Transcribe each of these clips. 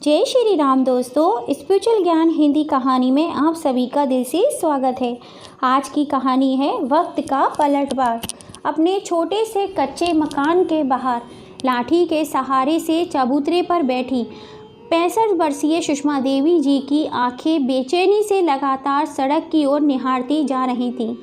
जय श्री राम दोस्तों, स्पिरिचुअल ज्ञान हिंदी कहानी में आप सभी का दिल से स्वागत है। आज की कहानी है वक्त का पलटवार। अपने छोटे से कच्चे मकान के बाहर लाठी के सहारे से चबूतरे पर बैठी 65 वर्षीय सुषमा देवी जी की आंखें बेचैनी से लगातार सड़क की ओर निहारती जा रही थीं।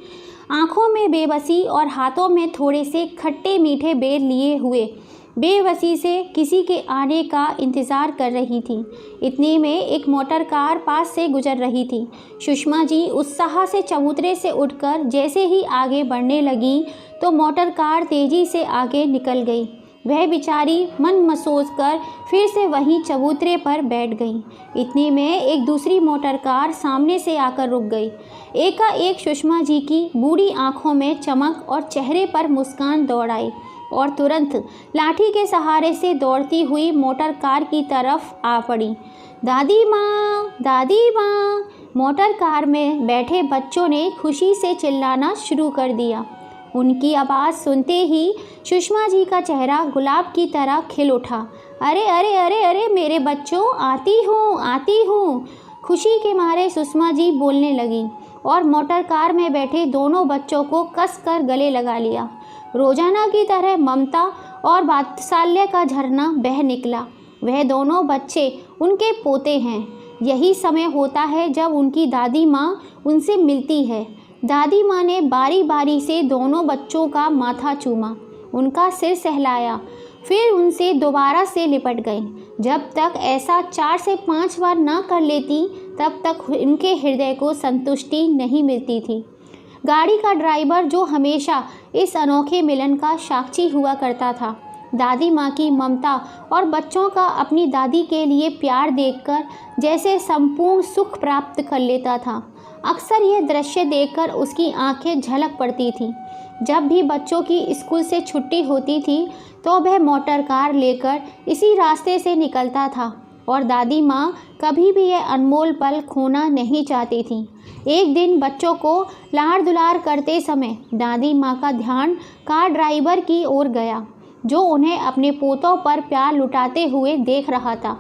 आंखों में बेबसी और हाथों में थोड़े से खट्टे मीठे बेर लिए हुए बेबसी से किसी के आने का इंतज़ार कर रही थी। इतने में एक मोटर कार पास से गुजर रही थी। सुषमा जी उत्साह से चबूतरे से उठकर जैसे ही आगे बढ़ने लगी तो मोटर कार तेज़ी से आगे निकल गई। वह बेचारी मन मसोच कर फिर से वहीं चबूतरे पर बैठ गई। इतने में एक दूसरी मोटर कार सामने से आकर रुक गई। एकाएक सुषमा जी की बूढ़ी आंखों में चमक और चेहरे पर मुस्कान दौड़ आई और तुरंत लाठी के सहारे से दौड़ती हुई मोटर कार की तरफ आ पड़ी। दादी माँ, दादी माँ! मोटर कार में बैठे बच्चों ने खुशी से चिल्लाना शुरू कर दिया। उनकी आवाज़ सुनते ही सुषमा जी का चेहरा गुलाब की तरह खिल उठा। अरे अरे अरे अरे मेरे बच्चों, आती हूँ, आती हूँ! खुशी के मारे सुषमा जी बोलने लगी और मोटर कार में बैठे दोनों बच्चों को कसकर गले लगा लिया। रोजाना की तरह ममता और वात्सल्य का झरना बह निकला। वह दोनों बच्चे उनके पोते हैं। यही समय होता है जब उनकी दादी माँ उनसे मिलती है। दादी माँ ने बारी बारी से दोनों बच्चों का माथा चूमा, उनका सिर सहलाया, फिर उनसे दोबारा से लिपट गई। जब तक ऐसा 4 से 5 बार ना कर लेती तब तक उनके हृदय को संतुष्टि नहीं मिलती थी। गाड़ी का ड्राइवर जो हमेशा इस अनोखे मिलन का साक्षी हुआ करता था, दादी माँ की ममता और बच्चों का अपनी दादी के लिए प्यार देखकर जैसे संपूर्ण सुख प्राप्त कर लेता था। अक्सर यह दृश्य देखकर उसकी आंखें झलक पड़ती थीं। जब भी बच्चों की स्कूल से छुट्टी होती थी तो वह मोटर कार लेकर इसी रास्ते से निकलता था और दादी माँ कभी भी यह अनमोल पल खोना नहीं चाहती थी। एक दिन बच्चों को लाड़ दुलार करते समय दादी माँ का ध्यान कार ड्राइवर की ओर गया, जो उन्हें अपने पोतों पर प्यार लुटाते हुए देख रहा था।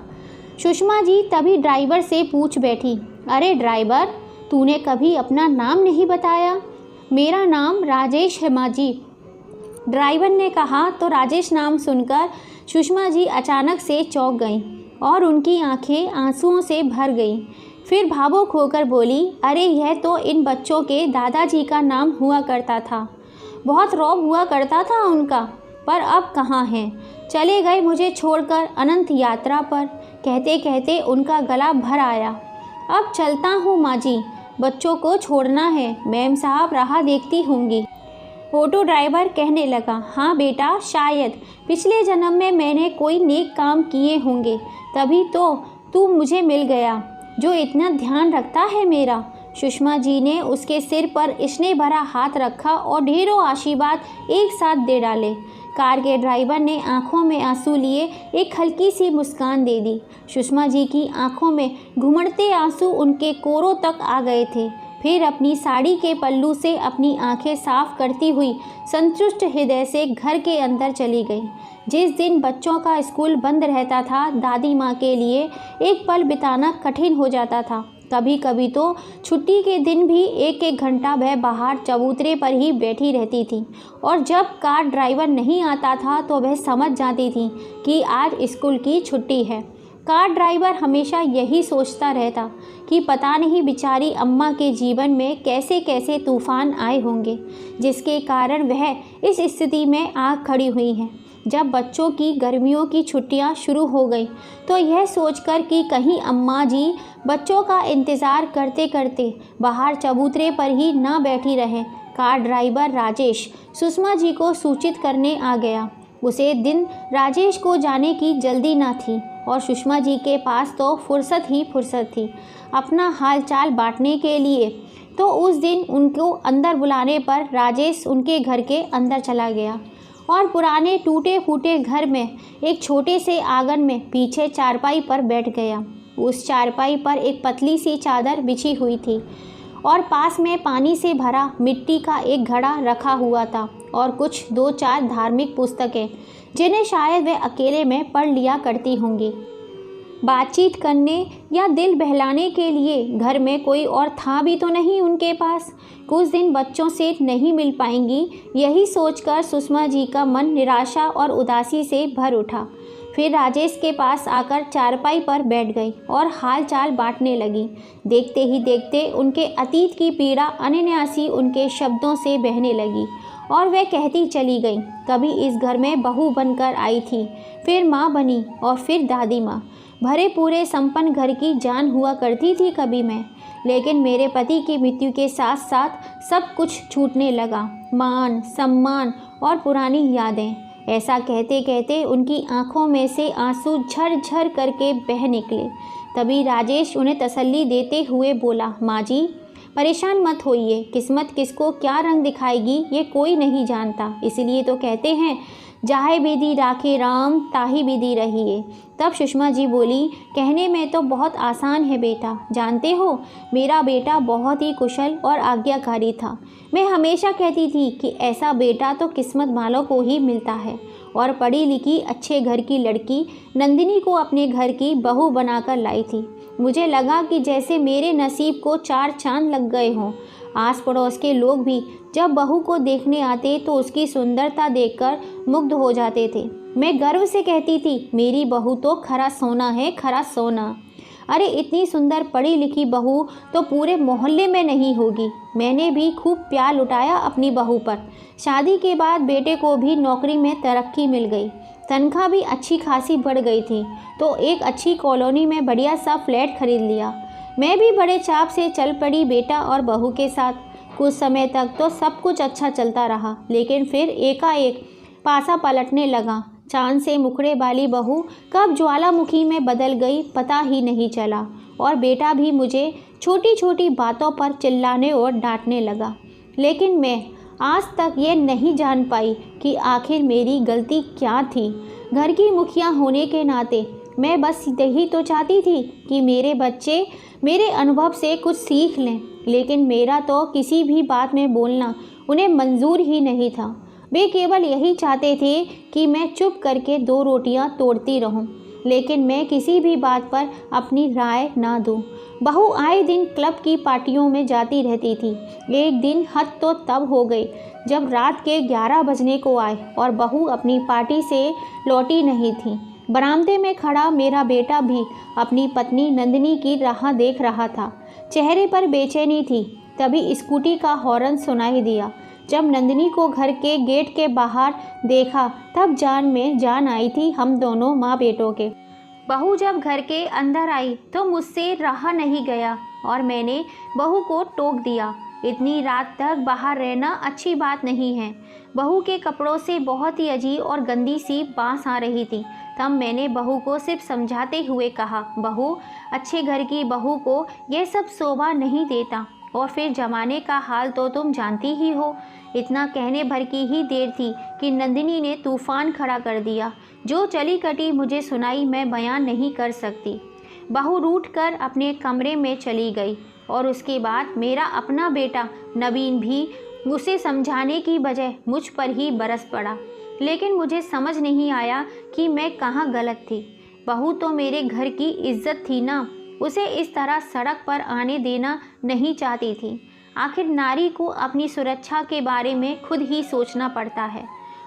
सुषमा जी तभी ड्राइवर से पूछ बैठी, अरे ड्राइवर, तूने कभी अपना नाम नहीं बताया? मेरा नाम राजेश है माँ जी, ड्राइवर ने कहा। तो राजेश नाम सुनकर सुषमा जी अचानक से चौंक गईं और उनकी आंखें आंसुओं से भर गईं। फिर भावुक होकर बोली, अरे यह तो इन बच्चों के दादाजी का नाम हुआ करता था। बहुत रौब हुआ करता था उनका, पर अब कहाँ हैं? चले गए मुझे छोड़कर अनंत यात्रा पर। कहते कहते उनका गला भर आया। अब चलता हूँ माँ जी, बच्चों को छोड़ना है, मैम साहब राह देखती होंगी। ऑटो ड्राइवर कहने लगा, हाँ बेटा, शायद पिछले जन्म में मैंने कोई नेक काम किए होंगे, तभी तो तू मुझे मिल गया, जो इतना ध्यान रखता है मेरा। सुषमा जी ने उसके सिर पर स्नेह भरा हाथ रखा और ढेरों आशीर्वाद एक साथ दे डाले। कार के ड्राइवर ने आंखों में आंसू लिए एक हल्की सी मुस्कान दे दी। सुषमा जी की आंखों में घुमड़ते आंसू उनके कोरों तक आ गए थे। फिर अपनी साड़ी के पल्लू से अपनी आंखें साफ करती हुई संतुष्ट हृदय से घर के अंदर चली गई। जिस दिन बच्चों का स्कूल बंद रहता था, दादी माँ के लिए एक पल बिताना कठिन हो जाता था। कभी कभी तो छुट्टी के दिन भी एक एक घंटा वह बाहर चबूतरे पर ही बैठी रहती थी और जब कार ड्राइवर नहीं आता था तो वह समझ जाती थी कि आज स्कूल की छुट्टी है। कार ड्राइवर हमेशा यही सोचता रहता कि पता नहीं बेचारी अम्मा के जीवन में कैसे कैसे तूफान आए होंगे, जिसके कारण वह इस स्थिति में आ खड़ी हुई हैं। जब बच्चों की गर्मियों की छुट्टियां शुरू हो गई तो यह सोचकर कि कहीं अम्मा जी बच्चों का इंतज़ार करते करते बाहर चबूतरे पर ही ना बैठी रहें, कार ड्राइवर राजेश सुषमा जी को सूचित करने आ गया। उसे दिन राजेश को जाने की जल्दी ना थी और सुषमा जी के पास तो फुर्सत ही फुर्सत थी अपना हालचाल बांटने के लिए। तो उस दिन उनको अंदर बुलाने पर राजेश उनके घर के अंदर चला गया और पुराने टूटे फूटे घर में एक छोटे से आंगन में पीछे चारपाई पर बैठ गया। उस चारपाई पर एक पतली सी चादर बिछी हुई थी और पास में पानी से भरा मिट्टी का एक घड़ा रखा हुआ था और कुछ 2-4 धार्मिक पुस्तकें, जिन्हें शायद वे अकेले में पढ़ लिया करती होंगी। बातचीत करने या दिल बहलाने के लिए घर में कोई और था भी तो नहीं उनके पास। कुछ दिन बच्चों से नहीं मिल पाएंगी, यही सोचकर सुषमा जी का मन निराशा और उदासी से भर उठा। फिर राजेश के पास आकर चारपाई पर बैठ गई और हाल चाल बांटने लगी। देखते ही देखते उनके अतीत की पीड़ा अनायासी उनके शब्दों से बहने लगी और वह कहती चली गई, कभी इस घर में बहू बनकर आई थी, फिर माँ बनी और फिर दादी माँ। भरे पूरे संपन्न घर की जान हुआ करती थी कभी मैं, लेकिन मेरे पति की मृत्यु के साथ साथ सब कुछ छूटने लगा, मान सम्मान और पुरानी यादें। ऐसा कहते कहते उनकी आंखों में से आंसू झरझर करके बह निकले। तभी राजेश उन्हें तसल्ली देते हुए बोला, माँ जी परेशान मत होइए, किस्मत किसको क्या रंग दिखाएगी ये कोई नहीं जानता, इसलिए तो कहते हैं जाहे विधि राखे राम ताही विधि रहिए। तब सुषमा जी बोली, कहने में तो बहुत आसान है बेटा, जानते हो मेरा बेटा बहुत ही कुशल और आज्ञाकारी था। मैं हमेशा कहती थी कि ऐसा बेटा तो किस्मत वालों को ही मिलता है। और पढ़ी लिखी अच्छे घर की लड़की नंदिनी को अपने घर की बहू बनाकर लाई थी। मुझे लगा कि जैसे मेरे नसीब को 4 चांद लग गए हों। आस पड़ोस के लोग भी जब बहू को देखने आते तो उसकी सुंदरता देखकर मुग्ध हो जाते थे। मैं गर्व से कहती थी, मेरी बहू तो खरा सोना है, खरा सोना। अरे इतनी सुंदर पढ़ी लिखी बहू तो पूरे मोहल्ले में नहीं होगी। मैंने भी खूब प्यार लुटाया अपनी बहू पर। शादी के बाद बेटे को भी नौकरी में तरक्की मिल गई, तनख्वाह भी अच्छी खासी बढ़ गई थी, तो एक अच्छी कॉलोनी में बढ़िया सा फ्लैट खरीद लिया। मैं भी बड़े चाप से चल पड़ी बेटा और बहू के साथ। कुछ समय तक तो सब कुछ अच्छा चलता रहा, लेकिन फिर एकाएक पासा पलटने लगा। चांद से मुखड़े वाली बहू कब ज्वालामुखी में बदल गई पता ही नहीं चला, और बेटा भी मुझे छोटी छोटी बातों पर चिल्लाने और डांटने लगा। लेकिन मैं आज तक ये नहीं जान पाई कि आखिर मेरी गलती क्या थी। घर की मुखिया होने के नाते मैं बस यही तो चाहती थी कि मेरे बच्चे मेरे अनुभव से कुछ सीख लें, लेकिन मेरा तो किसी भी बात में बोलना उन्हें मंजूर ही नहीं था। वे केवल यही चाहते थे कि मैं चुप करके 2 रोटियां तोड़ती रहूं, लेकिन मैं किसी भी बात पर अपनी राय ना दूं। बहू आए दिन क्लब की पार्टियों में जाती रहती थी। एक दिन हद तो तब हो गई जब रात के 11 बजने को आए और बहू अपनी पार्टी से लौटी नहीं थी। बरामदे में खड़ा मेरा बेटा भी अपनी पत्नी नंदिनी की राह देख रहा था। चेहरे पर बेचैनी थी। तभी स्कूटी का हॉर्न सुनाई दिया। जब नंदिनी को घर के गेट के बाहर देखा तब जान में जान आई थी हम दोनों माँ बेटों के। बहू जब घर के अंदर आई तो मुझसे रहा नहीं गया और मैंने बहू को टोक दिया, इतनी रात तक बाहर रहना अच्छी बात नहीं है। बहू के कपड़ों से बहुत ही अजीब और गंदी सी बांस आ रही थी। तब मैंने बहू को सिर्फ समझाते हुए कहा, बहू अच्छे घर की बहू को यह सब शोभा नहीं देता, और फिर जमाने का हाल तो तुम जानती ही हो। इतना कहने भर की ही देर थी कि नंदिनी ने तूफान खड़ा कर दिया। जो चली कटी मुझे सुनाई मैं बयान नहीं कर सकती। बहू रूठ कर अपने कमरे में चली गई और उसके बाद मेरा अपना बेटा नवीन भी उसे समझाने की बजाय मुझ पर ही बरस पड़ा। लेकिन मुझे समझ नहीं आया कि मैं कहाँ गलत थी। बहू तो मेरे घर की इज्जत थी ना, उसे इस तरह सड़क पर आने देना नहीं चाहती थी। आखिर नारी को अपनी सुरक्षा के बारे में खुद ही सोचना पड़ता है।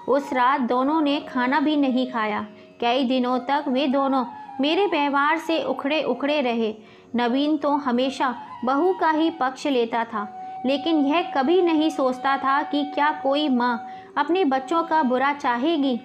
उस रात दोनों ने खाना भी नहीं खाया। कई दिनों तक वे दोनों मेरे व्यवहार से उखड़े उखड़े रहे। नवीन तो हमेशा बहू का ही पक्ष लेता था, लेकिन यह कभी नहीं सोचता था कि क्या कोई माँ अपने बच्चों का बुरा चाहेगी।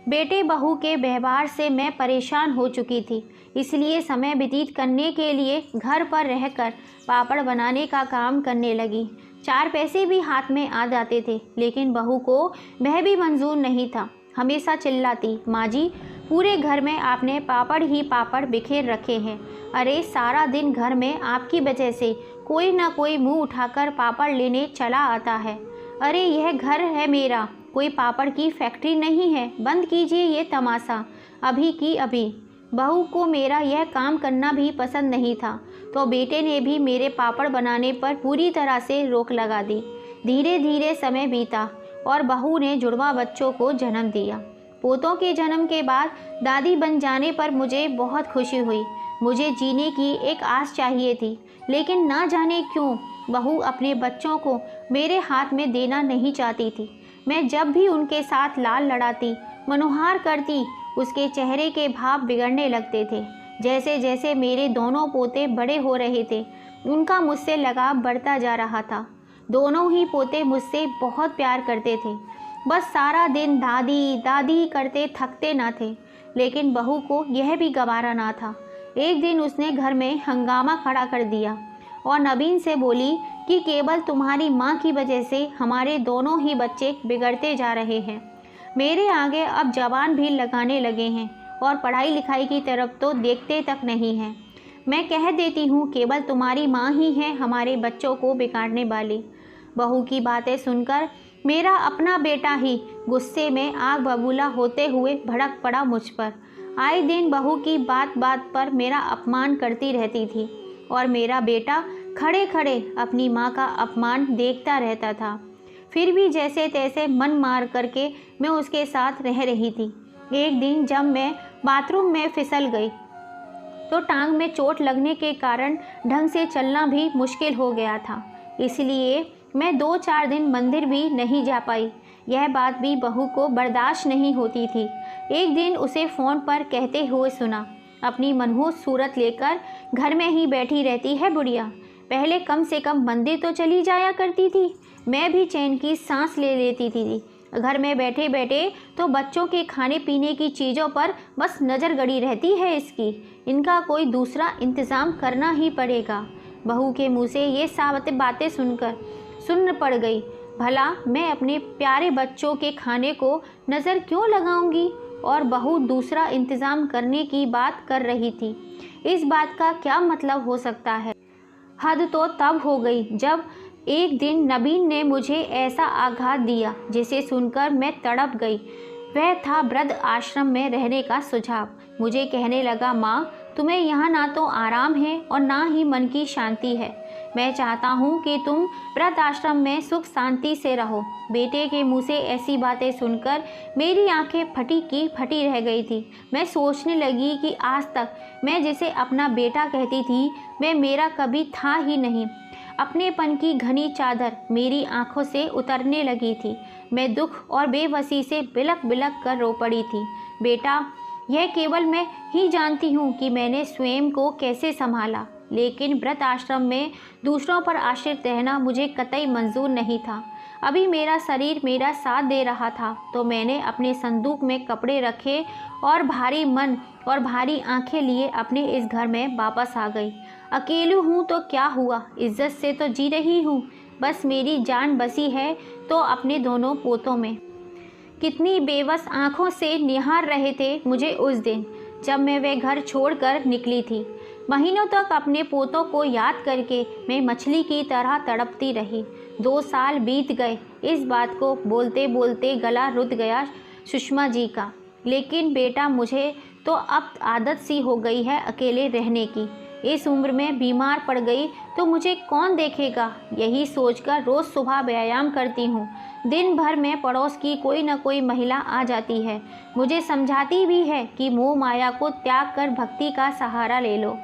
बेटे बहू के व्यवहार से मैं परेशान हो चुकी थी, इसलिए समय व्यतीत करने के लिए घर पर रहकर पापड़ बनाने का काम करने लगी। 4 पैसे भी हाथ में आ जाते थे, लेकिन बहू को वह भी मंजूर नहीं था। हमेशा चिल्लाती, माँ जी पूरे घर में आपने पापड़ ही पापड़ बिखेर रखे हैं। अरे सारा दिन घर में आपकी वजह से कोई ना कोई मुंह उठाकर पापड़ लेने चला आता है। अरे यह घर है मेरा, कोई पापड़ की फैक्ट्री नहीं है। बंद कीजिए ये तमाशा अभी की अभी। बहू को मेरा यह काम करना भी पसंद नहीं था, तो बेटे ने भी मेरे पापड़ बनाने पर पूरी तरह से रोक लगा दी। धीरे धीरे समय बीता और बहू ने जुड़वा बच्चों को जन्म दिया। पोतों के जन्म के बाद दादी बन जाने पर मुझे बहुत खुशी हुई। मुझे जीने की एक आस चाहिए थी, लेकिन ना जाने क्यों बहू अपने बच्चों को मेरे हाथ में देना नहीं चाहती थी। मैं जब भी उनके साथ लाल लड़ाती, मनोहार करती, उसके चेहरे के भाव बिगड़ने लगते थे। जैसे जैसे मेरे दोनों पोते बड़े हो रहे थे, उनका मुझसे लगाव बढ़ता जा रहा था। दोनों ही पोते मुझसे बहुत प्यार करते थे। बस सारा दिन दादी दादी करते थकते ना थे। लेकिन बहू को यह भी गवारा ना था। एक दिन उसने घर में हंगामा खड़ा कर दिया और नबीन से बोली कि केवल तुम्हारी माँ की वजह से हमारे दोनों ही बच्चे बिगड़ते जा रहे हैं। मेरे आगे अब जवान भी लगाने लगे हैं और पढ़ाई लिखाई की तरफ तो देखते तक नहीं हैं। मैं कह देती हूँ केवल तुम्हारी माँ ही है हमारे बच्चों को बिगाड़ने वाली। बहू की बातें सुनकर मेरा अपना बेटा ही गुस्से में आग बबूला होते हुए भड़क पड़ा मुझ पर। आए दिन बहू की बात बात पर मेरा अपमान करती रहती थी और मेरा बेटा खड़े खड़े अपनी माँ का अपमान देखता रहता था। फिर भी जैसे तैसे मन मार करके मैं उसके साथ रह रही थी। एक दिन जब मैं बाथरूम में फिसल गई तो टांग में चोट लगने के कारण ढंग से चलना भी मुश्किल हो गया था। इसलिए मैं 2-4 दिन मंदिर भी नहीं जा पाई। यह बात भी बहू को बर्दाश्त नहीं होती थी। एक दिन उसे फ़ोन पर कहते हुए सुना, अपनी मनहूस सूरत लेकर घर में ही बैठी रहती है बुढ़िया। पहले कम से कम मंदिर तो चली जाया करती थी, मैं भी चैन की सांस ले लेती थी। घर में बैठे बैठे तो बच्चों के खाने पीने की चीज़ों पर बस नज़र गड़ी रहती है इसकी। इनका कोई दूसरा इंतज़ाम करना ही पड़ेगा। बहू के मुँह से ये सारी बातें सुनकर सुन्न पड़ गई। भला मैं अपने प्यारे बच्चों के खाने को नज़र क्यों लगाऊंगी? और बहू दूसरा इंतज़ाम करने की बात कर रही थी। इस बात का क्या मतलब हो सकता है? हद तो तब हो गई जब एक दिन नबीन ने मुझे ऐसा आघात दिया जिसे सुनकर मैं तड़प गई। वह था वृद्ध आश्रम में रहने का सुझाव। मुझे कहने लगा, माँ तुम्हें यहाँ ना तो आराम है और ना ही मन की शांति है। मैं चाहता हूँ कि तुम वृद्ध आश्रम में सुख शांति से रहो। बेटे के मुँह से ऐसी बातें सुनकर मेरी आंखें फटी की फटी रह गई थी। मैं सोचने लगी कि आज तक मैं जिसे अपना बेटा कहती थी वह मेरा कभी था ही नहीं। अपनेपन की घनी चादर मेरी आंखों से उतरने लगी थी। मैं दुख और बेबसी से बिलक बिलक कर रो पड़ी थी। बेटा, यह केवल मैं ही जानती हूँ कि मैंने स्वयं को कैसे संभाला, लेकिन व्रत आश्रम में दूसरों पर आश्रित रहना मुझे कतई मंजूर नहीं था। अभी मेरा शरीर मेरा साथ दे रहा था तो मैंने अपने संदूक में कपड़े रखे और भारी मन और भारी आंखें लिए अपने इस घर में वापस आ गई। अकेली हूँ तो क्या हुआ, इज्जत से तो जी रही हूँ। बस मेरी जान बसी है तो अपने दोनों पोतों में। कितनी बेबस आंखों से निहार रहे थे मुझे उस दिन जब मैं वह घर छोड़कर निकली थी। महीनों तक अपने पोतों को याद करके मैं मछली की तरह तड़पती रही। 2 साल बीत गए। इस बात को बोलते बोलते गला रुक गया सुषमा जी का। लेकिन बेटा, मुझे तो अब आदत सी हो गई है अकेले रहने की। इस उम्र में बीमार पड़ गई तो मुझे कौन देखेगा, यही सोचकर रोज़ सुबह व्यायाम करती हूँ। दिन भर में पड़ोस की कोई न कोई महिला आ जाती है, मुझे समझाती भी है कि मोह माया को त्याग कर भक्ति का सहारा ले लो,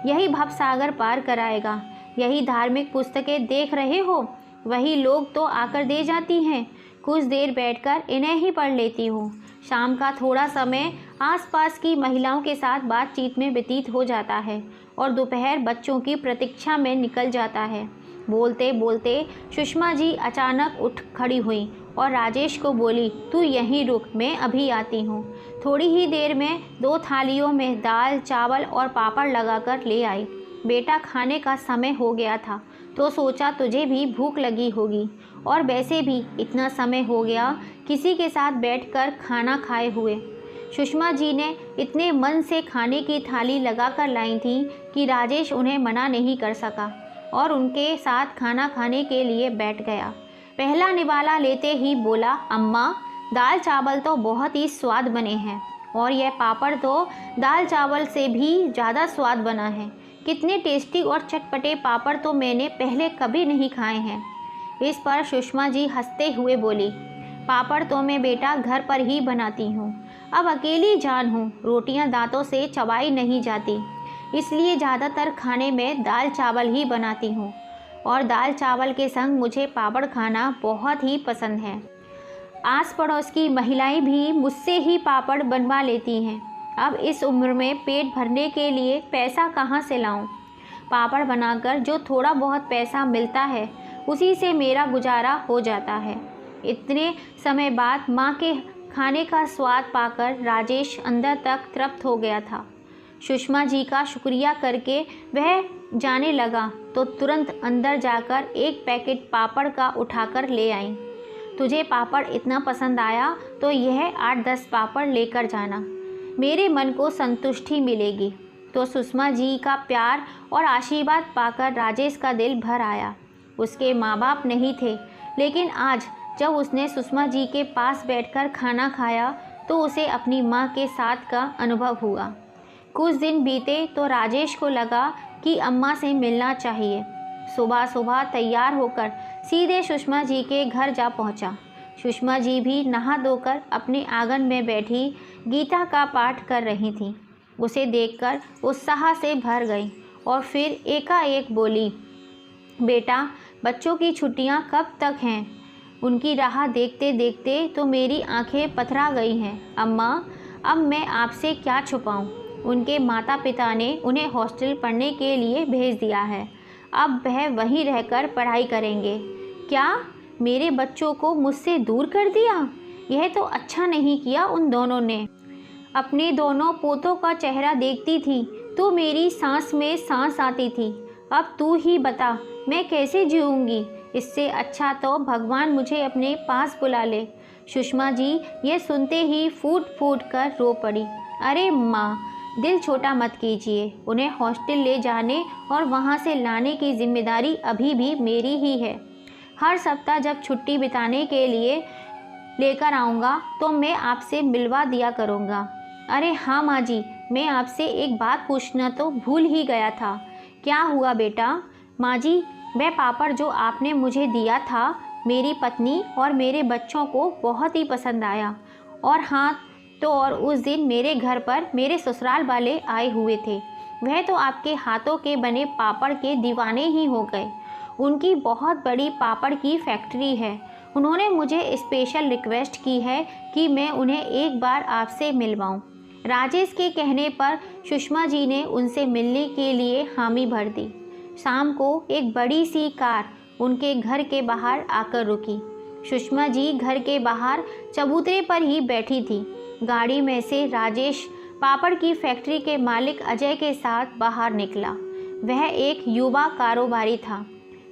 यही भवसागर पार कराएगा। यही धार्मिक पुस्तकें देख रहे हो, वही लोग तो आकर दे जाती हैं। कुछ देर बैठकर इन्हें ही पढ़ लेती हूँ। शाम का थोड़ा समय आसपास की महिलाओं के साथ बातचीत में व्यतीत हो जाता है और दोपहर बच्चों की प्रतीक्षा में निकल जाता है। बोलते बोलते सुषमा जी अचानक उठ खड़ी हुई और राजेश को बोली, तू यहीं रुक, मैं अभी आती हूँ। थोड़ी ही देर में 2 थालियों में दाल, चावल और पापड़ लगाकर ले आई। बेटा, खाने का समय हो गया था तो सोचा तुझे भी भूख लगी होगी, और वैसे भी इतना समय हो गया किसी के साथ बैठकर खाना खाए हुए। सुषमा जी ने इतने मन से खाने की थाली लगाकर लाई थी कि राजेश उन्हें मना नहीं कर सका और उनके साथ खाना खाने के लिए बैठ गया। पहला निवाला लेते ही बोला, अम्मा, दाल चावल तो बहुत ही स्वाद बने हैं और यह पापड़ तो दाल चावल से भी ज़्यादा स्वाद बना है। कितने टेस्टी और चटपटे पापड़ तो मैंने पहले कभी नहीं खाए हैं। इस पर सुषमा जी हंसते हुए बोली, पापड़ तो मैं बेटा घर पर ही बनाती हूँ। अब अकेली जान हूँ, रोटियाँ दांतों से चबाई नहीं जाती, इसलिए ज़्यादातर खाने में दाल चावल ही बनाती हूँ और दाल चावल के संग मुझे पापड़ खाना बहुत ही पसंद है। आस पड़ोस की महिलाएं भी मुझसे ही पापड़ बनवा लेती हैं। अब इस उम्र में पेट भरने के लिए पैसा कहाँ से लाऊं? पापड़ बनाकर जो थोड़ा बहुत पैसा मिलता है उसी से मेरा गुजारा हो जाता है। इतने समय बाद माँ के खाने का स्वाद पाकर राजेश अंदर तक तृप्त हो गया था। सुषमा जी का शुक्रिया करके वह जाने लगा तो तुरंत अंदर जाकर एक पैकेट पापड़ का उठाकर ले आई। तुझे पापड़ इतना पसंद आया तो यह 8-10 पापड़ लेकर जाना, मेरे मन को संतुष्टि मिलेगी। तो सुषमा जी का प्यार और आशीर्वाद पाकर राजेश का दिल भर आया। उसके माँ बाप नहीं थे, लेकिन आज जब उसने सुषमा जी के पास बैठकर खाना खाया तो उसे अपनी माँ के साथ का अनुभव हुआ। कुछ दिन बीते तो राजेश को लगा कि अम्मा से मिलना चाहिए। सुबह सुबह तैयार होकर सीधे सुषमा जी के घर जा पहुंचा। सुषमा जी भी नहा धोकर अपने आंगन में बैठी गीता का पाठ कर रही थीं। उसे देखकर उत्साह से भर गई और फिर एकाएक बोली, बेटा, बच्चों की छुट्टियां कब तक हैं? उनकी राह देखते देखते तो मेरी आंखें पथरा गई हैं। अम्मा, अब मैं आपसे क्या छुपाऊं? उनके माता पिता ने उन्हें हॉस्टल पढ़ने के लिए भेज दिया है। अब वह वहीं रहकर पढ़ाई करेंगे। क्या मेरे बच्चों को मुझसे दूर कर दिया? यह तो अच्छा नहीं किया उन दोनों ने। अपने दोनों पोतों का चेहरा देखती थी तो मेरी सांस में सांस आती थी। अब तू ही बता, मैं कैसे जीऊँगी? इससे अच्छा तो भगवान मुझे अपने पास बुला ले। सुषमा जी ये सुनते ही फूट फूट कर रो पड़ी। अरे माँ, दिल छोटा मत कीजिए। उन्हें हॉस्टल ले जाने और वहाँ से लाने की जिम्मेदारी अभी भी मेरी ही है। हर सप्ताह जब छुट्टी बिताने के लिए लेकर आऊँगा तो मैं आपसे मिलवा दिया करूँगा। अरे हाँ माँ जी, मैं आपसे एक बात पूछना तो भूल ही गया था। क्या हुआ बेटा? माँ जी, वह पापड़ जो आपने मुझे दिया था, मेरी पत्नी और मेरे बच्चों को बहुत ही पसंद आया। और हाँ तो और उस दिन मेरे घर पर मेरे ससुराल वाले आए हुए थे। वह तो आपके हाथों के बने पापड़ के दीवाने ही हो गए। उनकी बहुत बड़ी पापड़ की फैक्ट्री है। उन्होंने मुझे स्पेशल रिक्वेस्ट की है कि मैं उन्हें एक बार आपसे मिलवाऊं। राजेश के कहने पर सुषमा जी ने उनसे मिलने के लिए हामी भर दी। शाम को एक बड़ी सी कार उनके घर के बाहर आकर रुकी। सुषमा जी घर के बाहर चबूतरे पर ही बैठी थी। गाड़ी में से राजेश पापड़ की फैक्ट्री के मालिक अजय के साथ बाहर निकला। वह एक युवा कारोबारी था।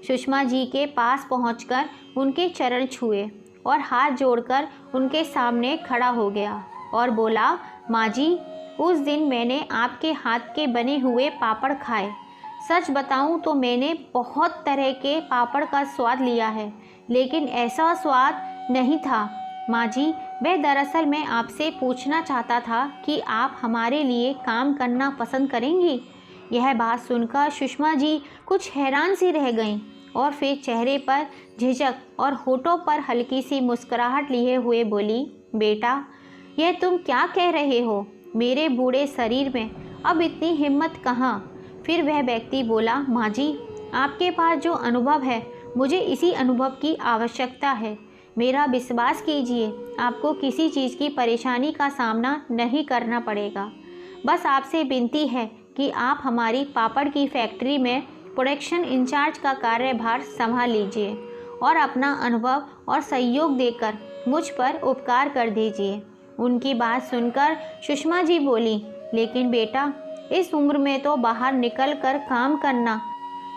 सुषमा जी के पास पहुंचकर उनके चरण छुए और हाथ जोड़कर उनके सामने खड़ा हो गया और बोला, माँ जी, उस दिन मैंने आपके हाथ के बने हुए पापड़ खाए। सच बताऊं तो मैंने बहुत तरह के पापड़ का स्वाद लिया है, लेकिन ऐसा स्वाद नहीं था। माँ जी, वह दरअसल मैं आपसे पूछना चाहता था कि आप हमारे लिए काम करना पसंद करेंगी? यह बात सुनकर सुषमा जी कुछ हैरान सी रह गईं और फिर चेहरे पर झिझक और होठों पर हल्की सी मुस्कुराहट लिए हुए बोली, बेटा, यह तुम क्या कह रहे हो? मेरे बूढ़े शरीर में अब इतनी हिम्मत कहाँ? फिर वह व्यक्ति बोला, माँ जी, आपके पास जो अनुभव है, मुझे इसी अनुभव की आवश्यकता है। मेरा विश्वास कीजिए, आपको किसी चीज़ की परेशानी का सामना नहीं करना पड़ेगा। बस आपसे विनती है कि आप हमारी पापड़ की फैक्ट्री में प्रोडक्शन इंचार्ज का कार्यभार संभाल लीजिए और अपना अनुभव और सहयोग देकर मुझ पर उपकार कर दीजिए। उनकी बात सुनकर सुषमा जी बोली, लेकिन बेटा, इस उम्र में तो बाहर निकल कर काम करना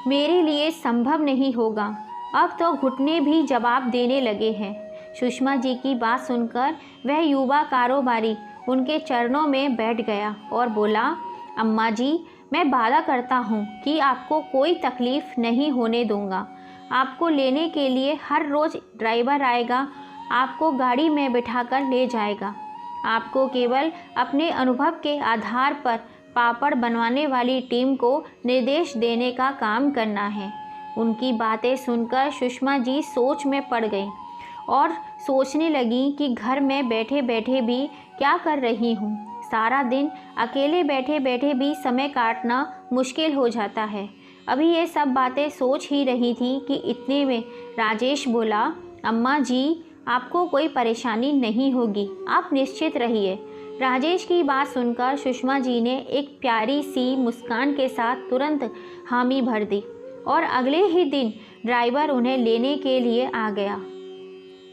मेरे लिए संभव नहीं होगा। अब तो घुटने भी जवाब देने लगे हैं। सुषमा जी की बात सुनकर वह युवा कारोबारी उनके चरणों में बैठ गया और बोला, अम्मा जी, मैं वादा करता हूँ कि आपको कोई तकलीफ़ नहीं होने दूँगा। आपको लेने के लिए हर रोज़ ड्राइवर आएगा, आपको गाड़ी में बिठाकर ले जाएगा। आपको केवल अपने अनुभव के आधार पर पापड़ बनवाने वाली टीम को निर्देश देने का काम करना है। उनकी बातें सुनकर सुषमा जी सोच में पड़ गईं और सोचने लगी कि घर में बैठे बैठे भी क्या कर रही हूँ। सारा दिन अकेले बैठे बैठे भी समय काटना मुश्किल हो जाता है। अभी ये सब बातें सोच ही रही थी कि इतने में राजेश बोला, अम्मा जी, आपको कोई परेशानी नहीं होगी, आप निश्चित रहिए। राजेश की बात सुनकर सुषमा जी ने एक प्यारी सी मुस्कान के साथ तुरंत हामी भर दी और अगले ही दिन ड्राइवर उन्हें लेने के लिए आ गया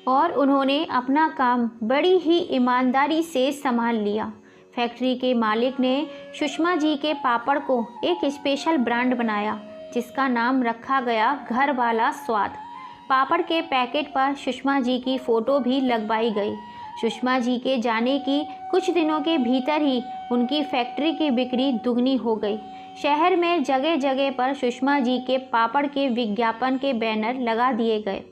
और उन्होंने अपना काम बड़ी ही ईमानदारी से संभाल लिया। फैक्ट्री के मालिक ने सुषमा जी के पापड़ को एक स्पेशल ब्रांड बनाया जिसका नाम रखा गया घर वाला स्वाद। पापड़ के पैकेट पर सुषमा जी की फ़ोटो भी लगवाई गई। सुषमा जी के जाने की कुछ दिनों के भीतर ही उनकी फैक्ट्री की बिक्री दुगनी हो गई। शहर में जगह जगह पर सुषमा जी के पापड़ के विज्ञापन के बैनर लगा दिए गए।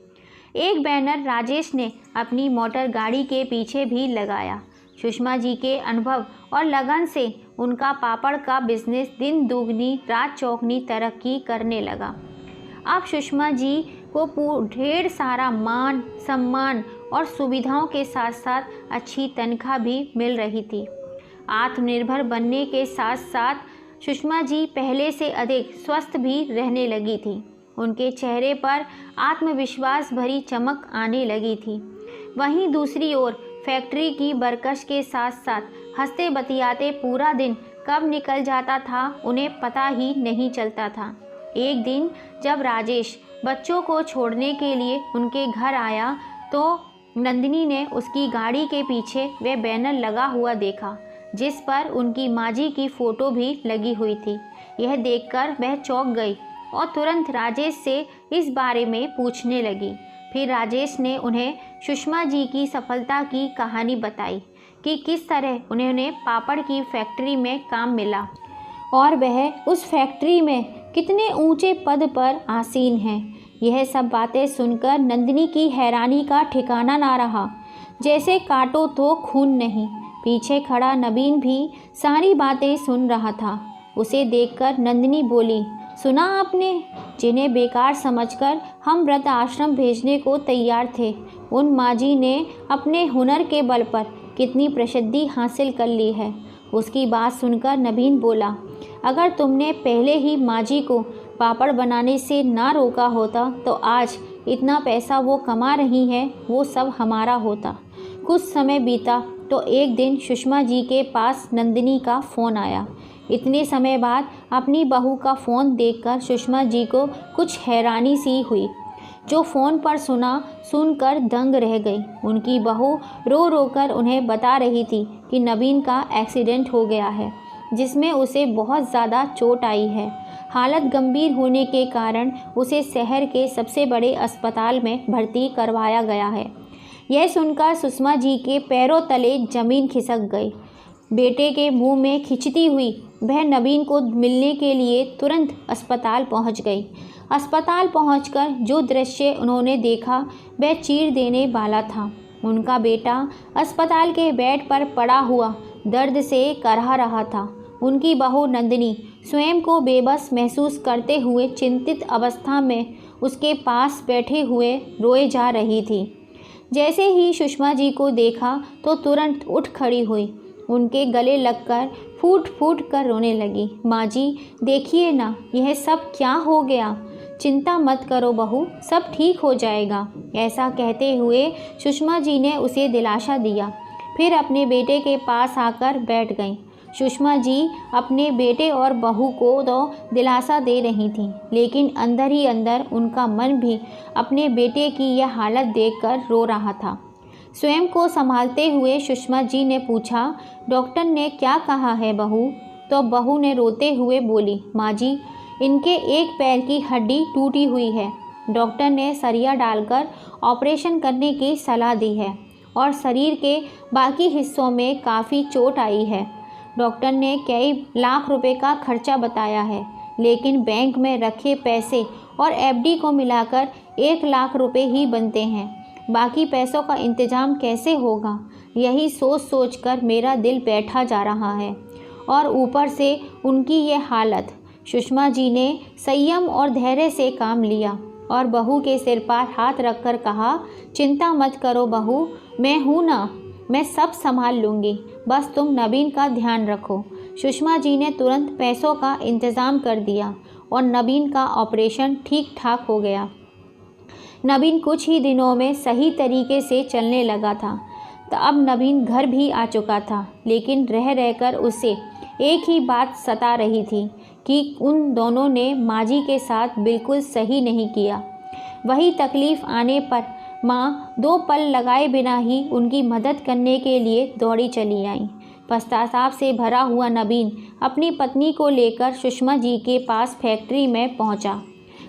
एक बैनर राजेश ने अपनी मोटर गाड़ी के पीछे भी लगाया। सुषमा जी के अनुभव और लगन से उनका पापड़ का बिजनेस दिन दुगनी रात चौगनी तरक्की करने लगा। अब सुषमा जी को ढेर सारा मान सम्मान और सुविधाओं के साथ साथ अच्छी तनख्वाह भी मिल रही थी। आत्मनिर्भर बनने के साथ साथ सुषमा जी पहले से अधिक स्वस्थ भी रहने लगी थी। उनके चेहरे पर आत्मविश्वास भरी चमक आने लगी थी। वहीं दूसरी ओर फैक्ट्री की बरकश के साथ साथ हंसते बतियाते पूरा दिन कब निकल जाता था उन्हें पता ही नहीं चलता था। एक दिन जब राजेश बच्चों को छोड़ने के लिए उनके घर आया तो नंदिनी ने उसकी गाड़ी के पीछे वह बैनर लगा हुआ देखा जिस पर उनकी माँ जी की फ़ोटो भी लगी हुई थी। यह देखकर वह चौंक गई और तुरंत राजेश से इस बारे में पूछने लगी। फिर राजेश ने उन्हें सुषमा जी की सफलता की कहानी बताई कि किस तरह उन्हें पापड़ की फैक्ट्री में काम मिला और वह उस फैक्ट्री में कितने ऊंचे पद पर आसीन हैं। यह सब बातें सुनकर नंदिनी की हैरानी का ठिकाना ना रहा। जैसे काटो तो खून नहीं। पीछे खड़ा नवीन भी सारी बातें सुन रहा था। उसे देखकर नंदिनी बोली, सुना आपने? जिन्हें बेकार समझकर हम व्रत आश्रम भेजने को तैयार थे, उन माँ जी ने अपने हुनर के बल पर कितनी प्रसिद्धि हासिल कर ली है। उसकी बात सुनकर नवीन बोला, अगर तुमने पहले ही माँ जी को पापड़ बनाने से ना रोका होता तो आज इतना पैसा वो कमा रही हैं वो सब हमारा होता। कुछ समय बीता तो एक दिन सुषमा जी के पास नंदिनी का फ़ोन आया। इतने समय बाद अपनी बहू का फ़ोन देखकर सुषमा जी को कुछ हैरानी सी हुई। जो फ़ोन पर सुनकर दंग रह गई। उनकी बहू रो रो कर उन्हें बता रही थी कि नवीन का एक्सीडेंट हो गया है जिसमें उसे बहुत ज़्यादा चोट आई है। हालत गंभीर होने के कारण उसे शहर के सबसे बड़े अस्पताल में भर्ती करवाया गया है। यह सुनकर सुषमा जी के पैरों तले ज़मीन खिसक गई। बेटे के मुंह में खिंचती हुई वह नवीन को मिलने के लिए तुरंत अस्पताल पहुंच गई। अस्पताल पहुंचकर जो दृश्य उन्होंने देखा वह चीर देने वाला था। उनका बेटा अस्पताल के बेड पर पड़ा हुआ दर्द से करहा रहा था। उनकी बहू नंदिनी स्वयं को बेबस महसूस करते हुए चिंतित अवस्था में उसके पास बैठे हुए रोए जा रही थी। जैसे ही सुषमा जी को देखा तो तुरंत उठ खड़ी हुई। उनके गले लगकर फूट फूट कर रोने लगी। माँ जी देखिए ना, यह सब क्या हो गया? चिंता मत करो बहू, सब ठीक हो जाएगा। ऐसा कहते हुए सुषमा जी ने उसे दिलासा दिया। फिर अपने बेटे के पास आकर बैठ गईं। सुषमा जी अपने बेटे और बहू को तो दिलासा दे रही थीं, लेकिन अंदर ही अंदर उनका मन भी अपने बेटे की यह हालत देखकर रो रहा था। स्वयं को संभालते हुए सुषमा जी ने पूछा, डॉक्टर ने क्या कहा है बहू? तो बहू ने रोते हुए बोली, माँ जी इनके एक पैर की हड्डी टूटी हुई है। डॉक्टर ने सरिया डालकर ऑपरेशन करने की सलाह दी है और शरीर के बाकी हिस्सों में काफ़ी चोट आई है। डॉक्टर ने कई लाख रुपए का खर्चा बताया है, लेकिन बैंक में रखे पैसे और एफडी को मिलाकर 1 लाख रुपए ही बनते हैं। बाकी पैसों का इंतज़ाम कैसे होगा? यही सोच सोच कर मेरा दिल बैठा जा रहा है। और ऊपर से उनकी ये हालत। सुषमा जी ने संयम और धैर्य से काम लिया। और बहू के सिर पर हाथ रखकर कहा, चिंता मत करो बहू, मैं हूँ ना, मैं सब संभाल लूँगी, बस तुम नवीन का ध्यान रखो। सुषमा जी ने तुरंत पैसों का इंतज़ाम कर दिया और नवीन का ऑपरेशन ठीक ठाक हो गया। नवीन कुछ ही दिनों में सही तरीके से चलने लगा था। तो अब नवीन घर भी आ चुका था, लेकिन रह रहकर उसे एक ही बात सता रही थी कि उन दोनों ने माँ जी के साथ बिल्कुल सही नहीं किया। वही तकलीफ़ आने पर माँ 2 पल लगाए बिना ही उनकी मदद करने के लिए दौड़ी चली आई। पश्चाताप से भरा हुआ नवीन अपनी पत्नी को लेकर सुषमा जी के पास फैक्ट्री में पहुँचा।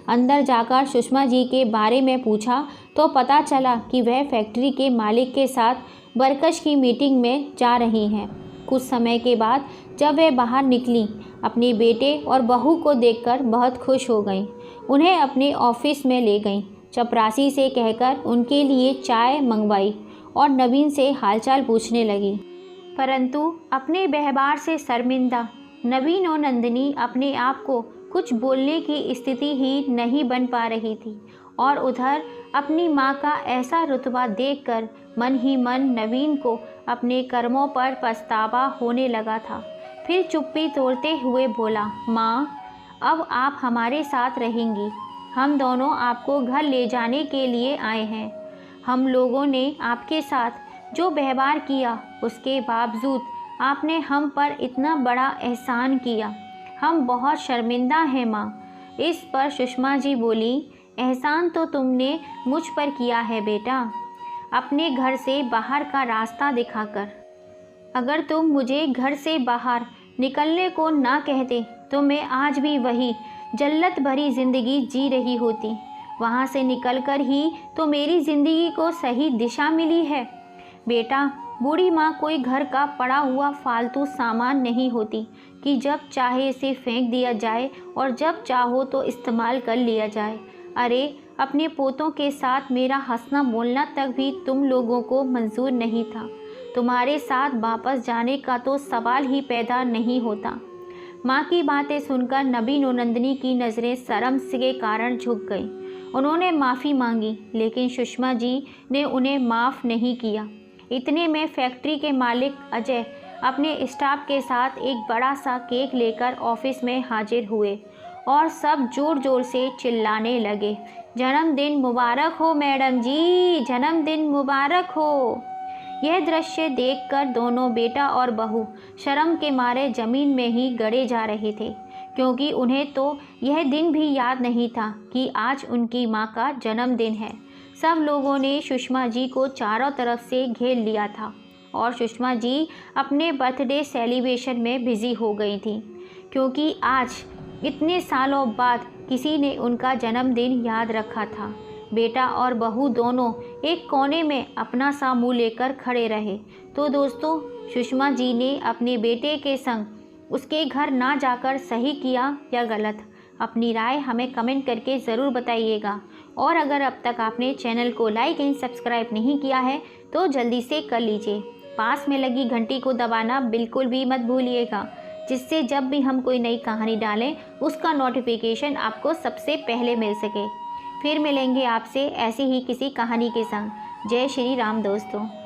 अंदर जाकर सुषमा जी के बारे में पूछा तो पता चला कि वह फैक्ट्री के मालिक के साथ वर्कर्स की मीटिंग में जा रही हैं। कुछ समय के बाद जब वह बाहर निकली, अपने बेटे और बहू को देखकर बहुत खुश हो गईं। उन्हें अपने ऑफिस में ले गईं, चपरासी से कहकर उनके लिए चाय मंगवाई और नवीन से हालचाल पूछने लगी। परंतु अपने व्यवहार से शर्मिंदा नवीन और नंदिनी अपने आप को कुछ बोलने की स्थिति ही नहीं बन पा रही थी और उधर अपनी माँ का ऐसा रुतबा देखकर मन ही मन नवीन को अपने कर्मों पर पछतावा होने लगा था। फिर चुप्पी तोड़ते हुए बोला, माँ, अब आप हमारे साथ रहेंगी। हम दोनों आपको घर ले जाने के लिए आए हैं। हम लोगों ने आपके साथ जो व्यवहार किया, उसके बावजूद आपने हम पर इतना बड़ा एहसान किया। हम बहुत शर्मिंदा हैं माँ। इस पर सुषमा जी बोली, एहसान तो तुमने मुझ पर किया है बेटा, अपने घर से बाहर का रास्ता दिखाकर। अगर तुम मुझे घर से बाहर निकलने को ना कहते तो मैं आज भी वही जल्लत भरी ज़िंदगी जी रही होती। वहाँ से निकलकर ही तो मेरी ज़िंदगी को सही दिशा मिली है। बेटा, बूढ़ी माँ कोई घर का पड़ा हुआ फालतू सामान नहीं होती कि जब चाहे इसे फेंक दिया जाए और जब चाहो तो इस्तेमाल कर लिया जाए। अरे, अपने पोतों के साथ मेरा हंसना बोलना तक भी तुम लोगों को मंजूर नहीं था। तुम्हारे साथ वापस जाने का तो सवाल ही पैदा नहीं होता। माँ की बातें सुनकर नवीन और नंदिनी की नज़रें शर्म के कारण झुक गईं। उन्होंने माफ़ी मांगी, लेकिन सुषमा जी ने उन्हें माफ़ नहीं किया। इतने में फैक्ट्री के मालिक अजय अपने स्टाफ के साथ एक बड़ा सा केक लेकर ऑफिस में हाजिर हुए और सब जोर जोर से चिल्लाने लगे, जन्मदिन मुबारक हो मैडम जी, जन्मदिन मुबारक हो। यह दृश्य देखकर दोनों बेटा और बहू शर्म के मारे ज़मीन में ही गड़े जा रहे थे, क्योंकि उन्हें तो यह दिन भी याद नहीं था कि आज उनकी माँ का जन्मदिन है। सब लोगों ने सुषमा जी को चारों तरफ से घेर लिया था और सुषमा जी अपने बर्थडे सेलिब्रेशन में बिज़ी हो गई थी, क्योंकि आज इतने सालों बाद किसी ने उनका जन्मदिन याद रखा था। बेटा और बहू दोनों एक कोने में अपना सा मुँह लेकर खड़े रहे। तो दोस्तों, सुषमा जी ने अपने बेटे के संग उसके घर ना जाकर सही किया या गलत? अपनी राय हमें कमेंट करके ज़रूर बताइएगा। और अगर अब तक आपने चैनल को लाइक एंड सब्सक्राइब नहीं किया है तो जल्दी से कर लीजिए। पास में लगी घंटी को दबाना बिल्कुल भी मत भूलिएगा, जिससे जब भी हम कोई नई कहानी डालें उसका नोटिफिकेशन आपको सबसे पहले मिल सके। फिर मिलेंगे आपसे ऐसी ही किसी कहानी के संग। जय श्री राम दोस्तों।